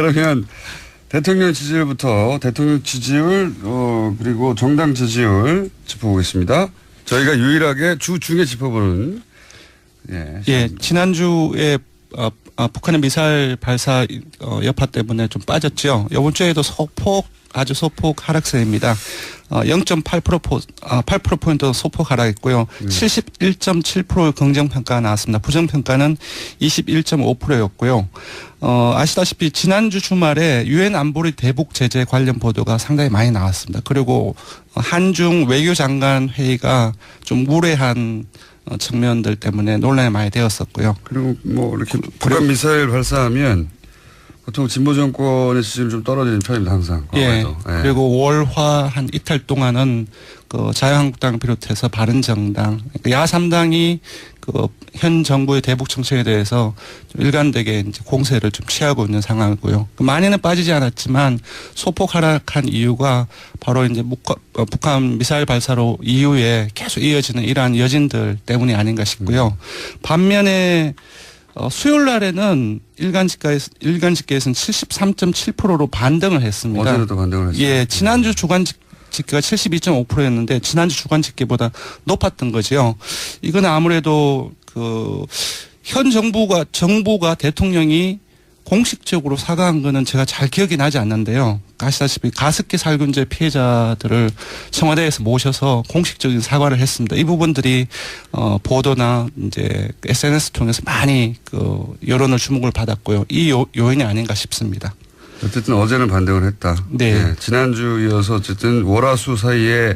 그러면 대통령 지지율부터 대통령 지지율 그리고 정당 지지율 짚어보겠습니다. 저희가 유일하게 주 중에 짚어보는 예, 지난주에 북한의 미사일 발사 여파 때문에 좀 빠졌죠. 이번 주에도 아주 소폭 하락세입니다. 8%포인트 소폭 하락했고요. 71.7%의 긍정평가가 나왔습니다. 부정평가는 21.5%였고요. 아시다시피 지난주 주말에 유엔 안보리 대북 제재 관련 보도가 상당히 많이 나왔습니다. 그리고 한중 외교장관 회의가 좀 무례한 측면들 때문에 논란이 많이 되었었고요. 그리고 뭐 이렇게 북한 미사일 발사하면 보통 진보 정권의 지지율이 좀 떨어지는 편입니다, 항상. 예. 그리고 월화 한 이틀 동안은 그 자유한국당 비롯해서 바른정당, 야3당이 그 현 정부의 대북 정책에 대해서 좀 일관되게 이제 공세를 좀 취하고 있는 상황이고요. 많이는 빠지지 않았지만 소폭 하락한 이유가 바로 이제 북한 미사일 발사로 이후에 계속 이어지는 이러한 여진들 때문이 아닌가 싶고요. 반면에 수요일 날에는 일간 집계에서는 73.7%로 반등을 했습니다. 어제도 반등을 했어요. 예, 지난주 주간 집계가 72.5%였는데 지난주 주간 집계보다 높았던 거죠. 이건 아무래도 현 정부가 대통령이 공식적으로 사과한 거는 제가 잘 기억이 나지 않는데요. 아시다시피 가습기 살균제 피해자들을 청와대에서 모셔서 공식적인 사과를 했습니다. 이 부분들이 보도나 이제 SNS 통해서 많이 여론을 주목을 받았고요. 이 요인이 아닌가 싶습니다. 어쨌든 어제는 반등을 했다. 네. 네. 지난주 이어서 어쨌든 월화수 사이에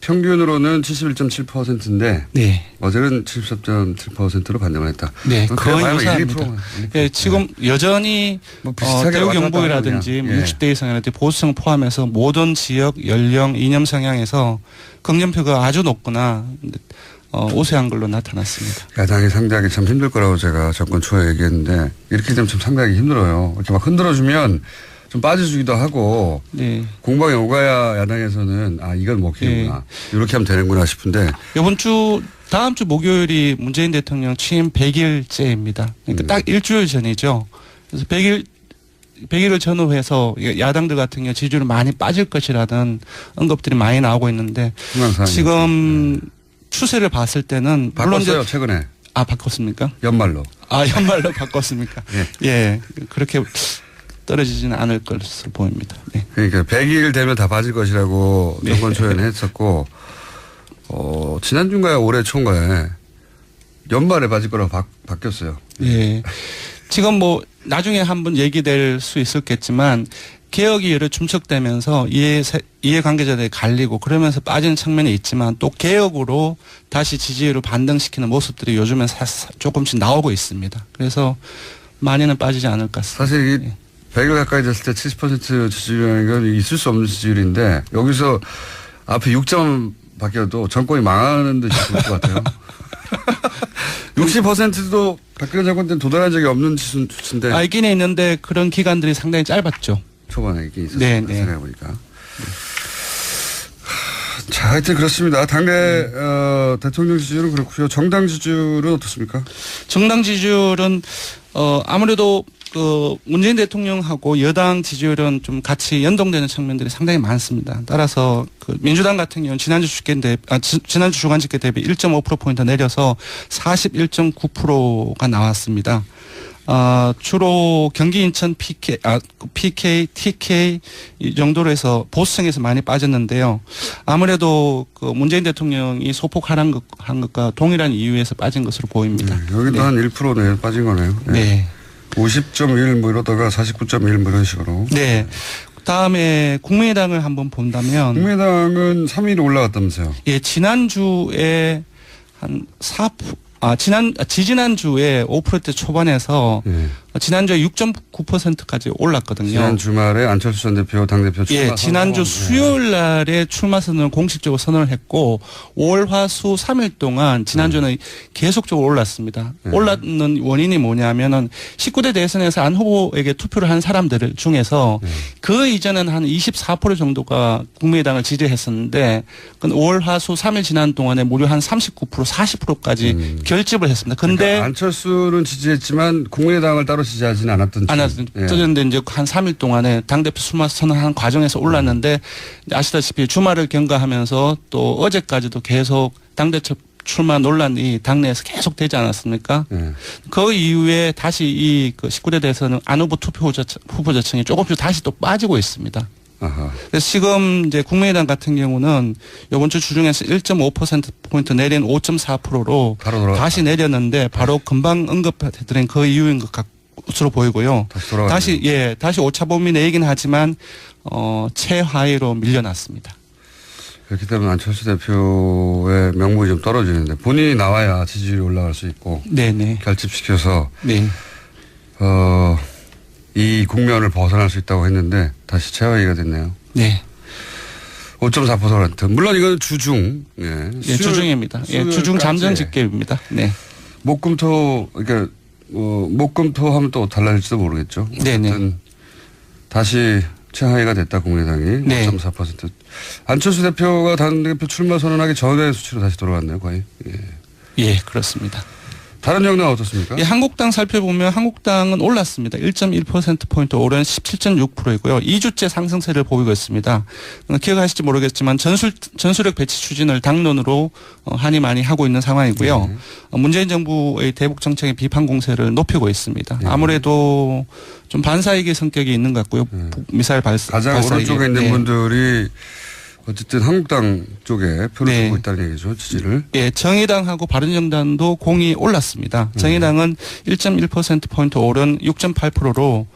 평균으로는 71.7%인데 네. 어제는 73.7%로 반등을 했다. 네, 거의 유사합니다. 1%. 예, 지금 여전히 뭐 비슷하게 대우경북이라든지 60대 이상이라든지 보수층 포함해서 모든 지역, 연령, 이념 성향에서 긍정표가 아주 높거나 우세한 걸로 나타났습니다. 야당이 상대하기 참 힘들 거라고 제가 정권 초에 얘기했는데 이렇게 되면 참 상대하기 힘들어요. 이렇게 막 흔들어주면 좀 빠져주기도 하고 네. 공방에 오가야 야당에서는 이건 먹히는구나. 네. 이렇게 하면 되는구나 싶은데 다음 주 목요일이 문재인 대통령 취임 100일째입니다. 그러니까 딱 일주일 전이죠. 그래서 100일을 전후해서 야당들 같은 경우 지지율이 많이 빠질 것이라는 언급들이 많이 나오고 있는데 지금 추세를 봤을 때는 바꿨어요 최근에. 바꿨습니까? 연말로. 연말로 바꿨습니까? 네. 예, 그렇게 떨어지지는 않을 것으로 보입니다. 네. 그러니까 100일 되면 다 빠질 것이라고 정권 초에는 했었고 지난주인가요 올해 초인가에 연말에 빠질 거라고 바뀌었어요. 예. 지금 뭐 나중에 한번 얘기될 수 있었겠지만 개혁이 여러 충척되면서 이해관계자들이 갈리고 그러면서 빠지는 측면이 있지만 또 개혁으로 다시 지지율을 반등시키는 모습들이 요즘엔 조금씩 나오고 있습니다. 그래서 많이는 빠지지 않을 것 같습니다. 사실 이 100일 가까이 됐을 때 70% 지지율이라는 건 있을 수 없는 지지율인데 여기서 앞에 6점 바뀌어도 정권이 망하는 듯이 보일 것 같아요. 60%도 박근혜 정권 때는 도달한 적이 없는 수치인데. 있긴 있는데 그런 기간들이 상당히 짧았죠. 초반에 이게 있었어요. 네. 생각해보니까. 자, 하여튼 그렇습니다. 당내 대통령 지지율은 그렇고요. 정당 지지율은 어떻습니까? 정당 지지율은 아무래도 문재인 대통령하고 여당 지지율은 좀 같이 연동되는 측면들이 상당히 많습니다. 따라서 민주당 같은 경우는 지난주 주간 집계 대비 1.5%포인트 내려서 41.9%가 나왔습니다. 주로 경기 인천 PK, TK 이 정도로 해서 보수층에서 많이 빠졌는데요. 아무래도 문재인 대통령이 소폭 하락한 것과 동일한 이유에서 빠진 것으로 보입니다. 여기도 한 1%네 빠진 거네요. 네. 50.1 뭐 이러다가 49.1 뭐 이런 식으로. 네. 그다음에 국민의당을 한번 본다면 국민의당은 3위로 올라갔다면서요. 예, 지난주에 한 4%, 지지난주에 5%대 초반에서 지난주에 6.9%까지 올랐거든요. 지난 주말에 안철수 전 대표 당대표 출마. 예, 지난주 수요일 날에 출마 선언을 공식적으로 선언을 했고 월, 화, 수 3일 동안 지난주는 계속적으로 올랐습니다. 올랐는 원인이 뭐냐면은 19대 대선에서 안 후보에게 투표를 한 사람들 중에서 그 이전은 한 24% 정도가 국민의당을 지지했었는데 월, 화, 수 3일 지난 동안에 무려 한 39%, 40%까지 결집을 했습니다. 근데 그러니까 안철수는 지지했지만 국민의당을 따로 지지하지는 않았던 떠졌는데 이제 한 3일 동안에 당대표 출마 선언하는 과정에서 올랐는데 아시다시피 주말을 경과하면서 또 어제까지도 계속 당대표 출마 논란이 당내에서 계속 되지 않았습니까? 그 이후에 다시 이 19대 대선은 안 후보 투표 후보자층이 조금씩 다시 또 빠지고 있습니다. 아하. 그래서 지금 이제 국민의당 같은 경우는 이번 주 주중에서 1.5%포인트 내린 5.4%로 다시 내렸는데 바로 금방 언급해드린 그 이유인 것 것으로 보이고요. 다시 오차 범위 내이긴 하지만 최하위로 밀려났습니다. 그렇기 때문에 안철수 대표의 명분이 좀 떨어지는데 본인이 나와야 지지율이 올라갈 수 있고 네네. 결집시켜서 네. 이 국면을 벗어날 수 있다고 했는데 다시 최하위가 됐네요. 네. 5.4%. 물론 이건 주중. 예. 네, 주중입니다. 예, 주중 잠정 집계입니다. 네. 목금토 그러니까 목금토 하면 또 달라질지도 모르겠죠. 네네. 다시 최하위가 됐다 국민의당이. 네. 5.4%. 안철수 대표가 당대표 출마 선언하기 전의 수치로 다시 돌아왔네요. 거의. 예, 그렇습니다. 다른 정당은 어떻습니까? 예, 한국당 살펴보면 한국당은 올랐습니다. 1.1%포인트 오른 17.6%이고요. 2주째 상승세를 보이고 있습니다. 기억하실지 모르겠지만 전술핵 배치 추진을 당론으로 한이 많이 하고 있는 상황이고요. 문재인 정부의 대북 정책의 비판 공세를 높이고 있습니다. 아무래도 좀 반사이기 성격이 있는 것 같고요. 미사일 가장 오른쪽에 있는 분들이 어쨌든 한국당 쪽에 표를 주고 있다는 얘기죠. 지지를. 예, 정의당하고 바른정당도 공이 올랐습니다. 정의당은 1.1%포인트 오른 6.8%로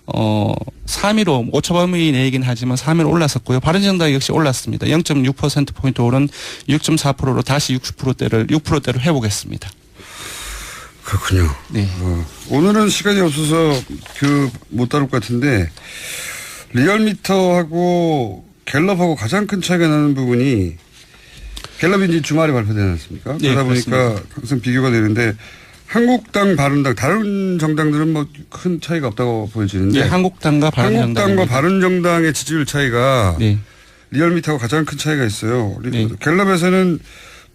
3위로 오차범위 내이긴 하지만 3위로 올랐었고요. 바른정당 역시 올랐습니다. 0.6%포인트 오른 6.4%로 다시 6%대를 회복했습니다. 그렇군요. 네. 오늘은 시간이 없어서 못 다룰 것 같은데 리얼미터하고 갤럽하고 가장 큰 차이가 나는 부분이 갤럽이 이제 주말에 발표되지 않습니까? 네, 그러다 보니까 그렇습니다. 항상 비교가 되는데 바른당, 다른 정당들은 뭐 큰 차이가 없다고 보여지는데 네, 한국당과 바른정당의 지지율 차이가 리얼미터하고 가장 큰 차이가 있어요. 네. 갤럽에서는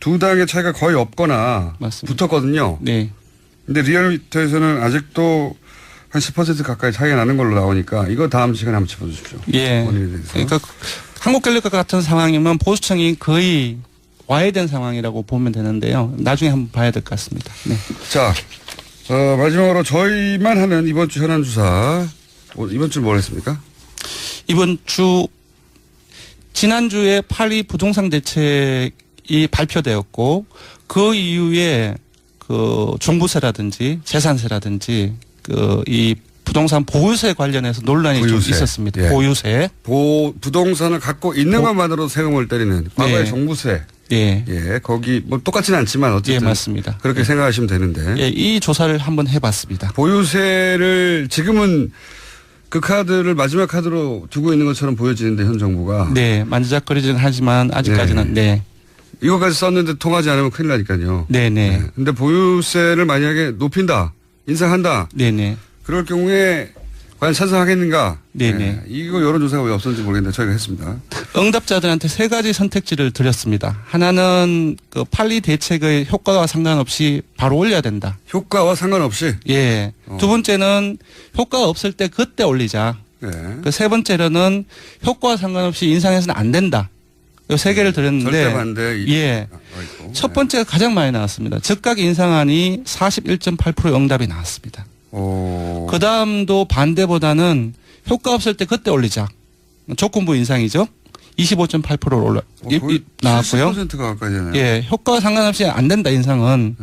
두 당의 차이가 거의 없거나 붙었거든요. 네. 근데 리얼미터에서는 아직도 한 10% 가까이 차이가 나는 걸로 나오니까 이거 다음 시간에 한번 짚어주십시오. 예. 그러니까 한국갤럽과 같은 상황이면 보수층이 거의 와해된 상황이라고 보면 되는데요. 나중에 한번 봐야 될 것 같습니다. 네. 자, 마지막으로 저희만 하는 이번 주 현안 조사. 이번 주 뭘 했습니까? 이번 주 지난주에 8.2 부동산 대책이 발표되었고 그 이후에 종부세라든지 재산세라든지 이 부동산 보유세 관련해서 논란이 좀 있었습니다. 예. 보유세. 부동산을 갖고 있는 것만으로 세금을 때리는 과거의 종부세. 예. 예. 거기 뭐 똑같지는 않지만 어쨌든. 예, 맞습니다. 그렇게 생각하시면 되는데. 예, 이 조사를 한번 해봤습니다. 보유세를 지금은 그 카드를 마지막 카드로 두고 있는 것처럼 보여지는데 현 정부가. 네. 만지작거리긴 하지만 아직까지는 네. 이거까지 썼는데 통하지 않으면 큰일 나니까요. 네네. 근데 보유세를 만약에 높인다. 인상한다. 네네. 그럴 경우에 과연 찬성하겠는가? 네네. 네. 이거 여론조사가 왜 없었는지 모르겠는데 저희가 했습니다. 응답자들한테 세 가지 선택지를 드렸습니다. 하나는 8.2 대책의 효과와 상관없이 바로 올려야 된다. 효과와 상관없이? 예. 두 번째는 효과가 없을 때 그때 올리자. 네. 세 번째로는 효과와 상관없이 인상해서는 안 된다. 이 세 개를 드렸는데. 절대 반대. 예. 첫 번째가 가장 많이 나왔습니다. 즉각 인상안이 41.8% 응답이 나왔습니다. 그 다음도 반대보다는 효과 없을 때 그때 올리자. 조건부 인상이죠. 25.8%로 나왔고요. 70%가 가까이 되네요. 예. 효과와 상관없이 안 된다 인상은.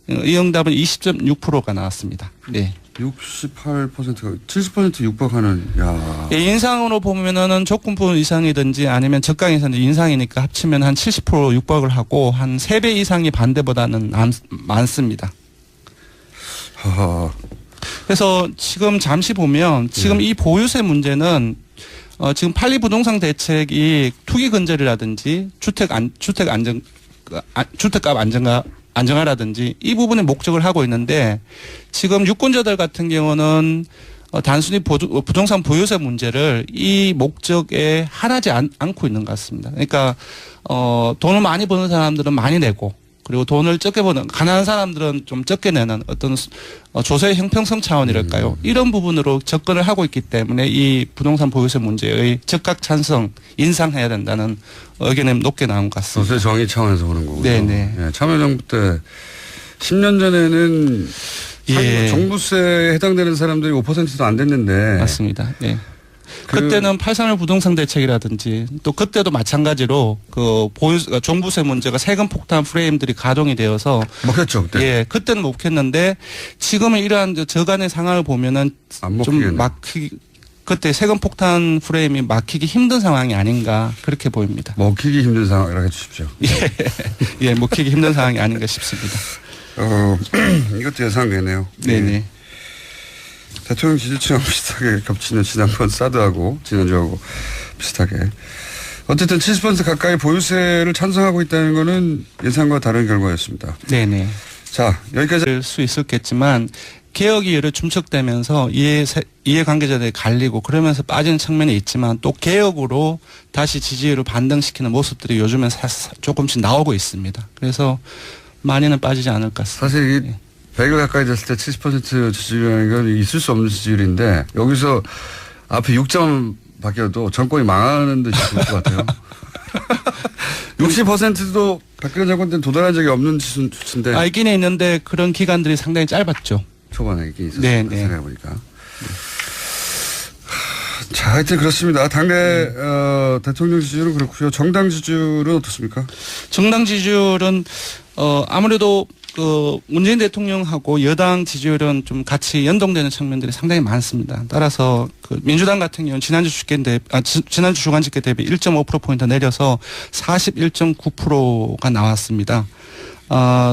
이 응답은 20.6%가 나왔습니다. 네. 68%가 70% 육박하는. 야. 예, 인상으로 보면은 조건부 이상이든지 아니면 적강 이상이든지 인상이니까 합치면 한 70% 육박을 하고 한 3배 이상이 반대보다는 많습니다. 하하. 그래서 지금 잠시 보면 지금 이 보유세 문제는 지금 8.2 부동산 대책이 투기 근절이라든지 주택값 안정화라든지 이 부분에 목적을 하고 있는데 지금 유권자들 같은 경우는 단순히 부동산 보유세 문제를 이 목적에 한하지 않고 있는 것 같습니다. 그러니까 돈을 많이 버는 사람들은 많이 내고 그리고 돈을 적게 버는 가난한 사람들은 좀 적게 내는 어떤 조세의 형평성 차원이랄까요. 이런 부분으로 접근을 하고 있기 때문에 이 부동산 보유세 문제의 적극 찬성 인상해야 된다는 의견이 높게 나온 것 같습니다. 조세 정의 차원에서 보는 거군요. 네네. 예, 참여정부 때 10년 전에는 예. 종부세에 해당되는 사람들이 5%도 안 됐는데. 맞습니다. 네. 그때는 831 부동산 대책이라든지 또 그때도 마찬가지로 그 종부세 문제가 세금 폭탄 프레임들이 가동이 되어서 먹혔죠 그때. 예, 그때는 먹혔는데 지금은 이러한 저간의 상황을 보면은 좀 그때 세금 폭탄 프레임이 막히기 힘든 상황이 아닌가 그렇게 보입니다. 먹히기 힘든 상황이라고 해주십시오. 예, 먹히기 힘든 상황이 아닌가 싶습니다. 이것도 예상되네요. 네네. 대통령 지지층하고 비슷하게 겹치는 지난번 사드하고 지난주하고 비슷하게. 어쨌든 70% 가까이 보유세를 찬성하고 있다는 것은 예상과 다른 결과였습니다. 네네. 자, 여기까지 할 수 있었겠지만 개혁이 여러 중첩되면서 이해관계자들이 갈리고 그러면서 빠지는 측면이 있지만 또 개혁으로 다시 지지율을 반등시키는 모습들이 요즘엔 조금씩 나오고 있습니다. 그래서 많이는 빠지지 않을 것 같습니다. 사실 이 100일 가까이 됐을 때 70% 지지율이라는 건 있을 수 없는 지지율인데 여기서 앞에 6점 바뀌어도 정권이 망하는 듯이 보일 것 같아요. 60%도 박근혜 정권 때는 도달한 적이 없는 수치인데. 있긴 있는데 그런 기간들이 상당히 짧았죠. 초반에 있긴 있었어요. 네. 생각해보니까. 자, 하여튼 그렇습니다. 당내 대통령 지지율은 그렇고요. 정당 지지율은 어떻습니까? 정당 지지율은 아무래도 그 문재인 대통령하고 여당 지지율은 좀 같이 연동되는 측면들이 상당히 많습니다. 따라서 그 민주당 같은 경우는 지난주 주간 집계 대비 1.5%포인트 내려서 41.9%가 나왔습니다.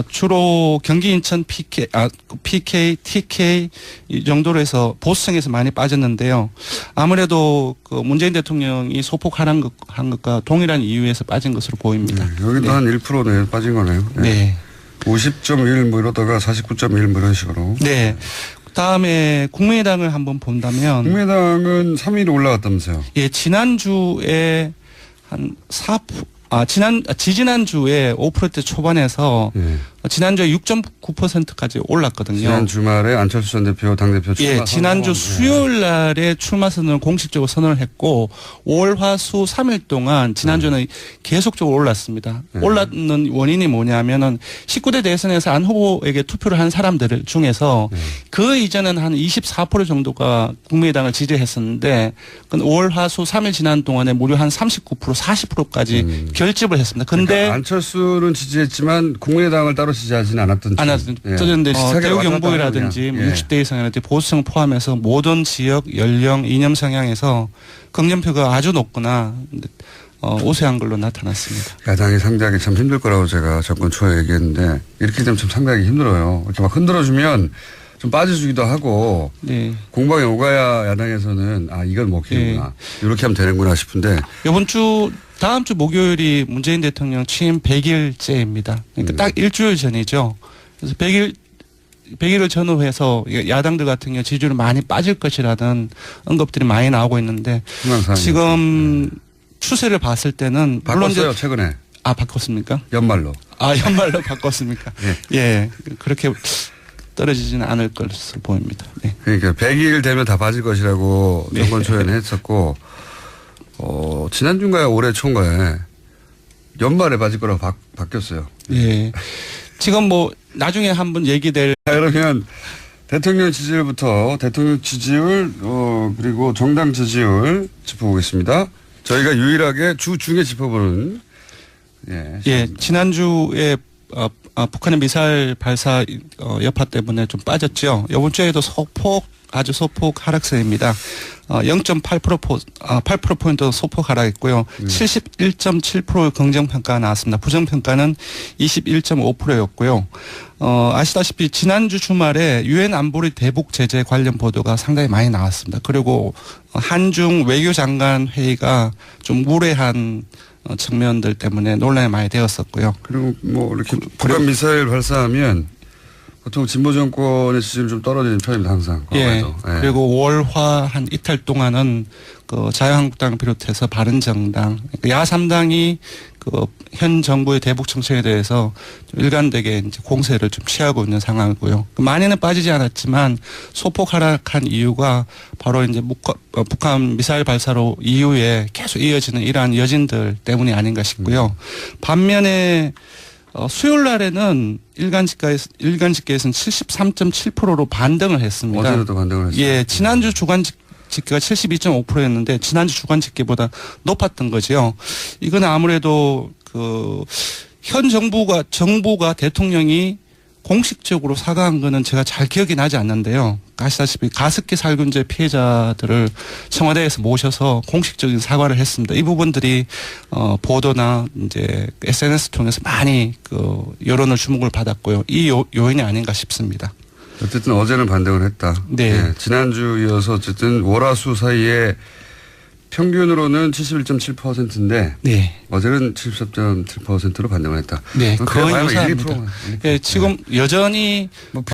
주로 경기 인천 PK, TK 이 정도로 해서 보수층에서 많이 빠졌는데요. 아무래도 그 문재인 대통령이 소폭 하락한 것과 동일한 이유에서 빠진 것으로 보입니다. 여기도 네. 한 1% 내에 빠진 거네요. 네. 50.1 뭐 이러다가 49.1 뭐 이런 식으로. 네. 그다음에 국민의당을 한번 본다면 국민의당은 3위로 올라갔다면서요. 예, 지난주에 한 4%, 지지난주에 5% 초반에서 지난주에 6.9%까지 올랐거든요. 지난 주말에 안철수 전 대표 당대표 출마. 예, 지난주 수요일 날에 출마 선언을 공식적으로 선언을 했고 5월 화수 3일 동안 지난주는 계속적으로 올랐습니다. 올랐는 원인이 뭐냐면은 19대 대선에서 안 후보에게 투표를 한 사람들 중에서 그 이전에는 한 24% 정도가 국민의당을 지지했었는데 5월 화수 3일 지난 동안에 무려 한 39%, 40%까지 결집을 했습니다. 근데 그러니까 안철수는 지지했지만 국민의당을 따로 지지하지는 않았던. 그런데 대우 경북이라든지 60대 이상이라든지 보수층 포함해서 모든 지역, 연령, 이념 성향에서 긍정표가 아주 높거나 우세한 걸로 나타났습니다. 야당이 상대하기 참 힘들 거라고 제가 정권 초에 얘기했는데 이렇게 되면 참 상대하기 힘들어요. 이렇게 막 흔들어주면 좀 빠져주기도 하고 공방에 오가야 야당에서는 이건 먹히는구나. 이렇게 하면 되는구나 싶은데 다음 주 목요일이 문재인 대통령 취임 100일째입니다. 그러니까 딱 일주일 전이죠. 그래서 100일을 전후해서 야당들 같은 경우 지지율이 많이 빠질 것이라는 언급들이 많이 나오고 있는데 지금 추세를 봤을 때는 바꿨어요 최근에. 바꿨습니까? 연말로. 연말로 바꿨습니까? 예, 그렇게 떨어지지는 않을 것으로 보입니다. 네. 그러니까 100일 되면 다 빠질 것이라고 정권 초에는 했었고 지난주인가요? 올해 초인가요? 연말에 빠질 거라고 바뀌었어요. 예. 지금 뭐 나중에 한번 얘기될. 그러면 대통령 지지율부터 대통령 지지율 그리고 정당 지지율 짚어보겠습니다. 저희가 유일하게 주 중에 짚어보는. 지난주에 북한의 미사일 발사 여파 때문에 좀 빠졌죠. 이번 주에도 아주 소폭 하락세입니다. 8%포인트 소폭 하락했고요. 71.7% 긍정평가가 나왔습니다. 부정평가는 21.5%였고요. 아시다시피 지난주 주말에 유엔 안보리 대북 제재 관련 보도가 상당히 많이 나왔습니다. 그리고 한중 외교장관 회의가 좀 무례한 측면들 때문에 논란이 많이 되었었고요. 그리고 뭐 이렇게 북한 미사일 발사하면 보통 진보 정권의 지지율 좀 떨어지는 편입니다, 항상. 예. 그리고 5월화 한 이틀 동안은 그 자유한국당을 비롯해서 바른정당, 그러니까 야3당이 그 현 정부의 대북 정책에 대해서 좀 일관되게 이제 공세를 좀 취하고 있는 상황이고요. 많이는 빠지지 않았지만 소폭 하락한 이유가 바로 이제 북한 미사일 발사로 이후에 계속 이어지는 이러한 여진들 때문이 아닌가 싶고요. 반면에 수요일 날에는 일간 집계에서는 73.7%로 반등을 했습니다. 어제도 반등을 했어요. 예, 지난주 주간 집계가 72.5%였는데 지난주 주간 집계보다 높았던 거죠. 이건 아무래도 그 현 정부가 대통령이 공식적으로 사과한 거는 제가 잘 기억이 나지 않는데요. 아시다시피 가습기 살균제 피해자들을 청와대에서 모셔서 공식적인 사과를 했습니다. 이 부분들이 보도나 이제 SNS 통해서 많이 그 여론을 주목을 받았고요. 이 요인이 아닌가 싶습니다. 어쨌든 어제는 반등을 했다. 네. 예, 지난주 이어서 어쨌든 월화수 사이에 평균으로는 71.7%인데 네. 어제는 73.7%로 반등을 했다. 네. 거의 유사합니다. 1, 2%. 예, 지금 여전히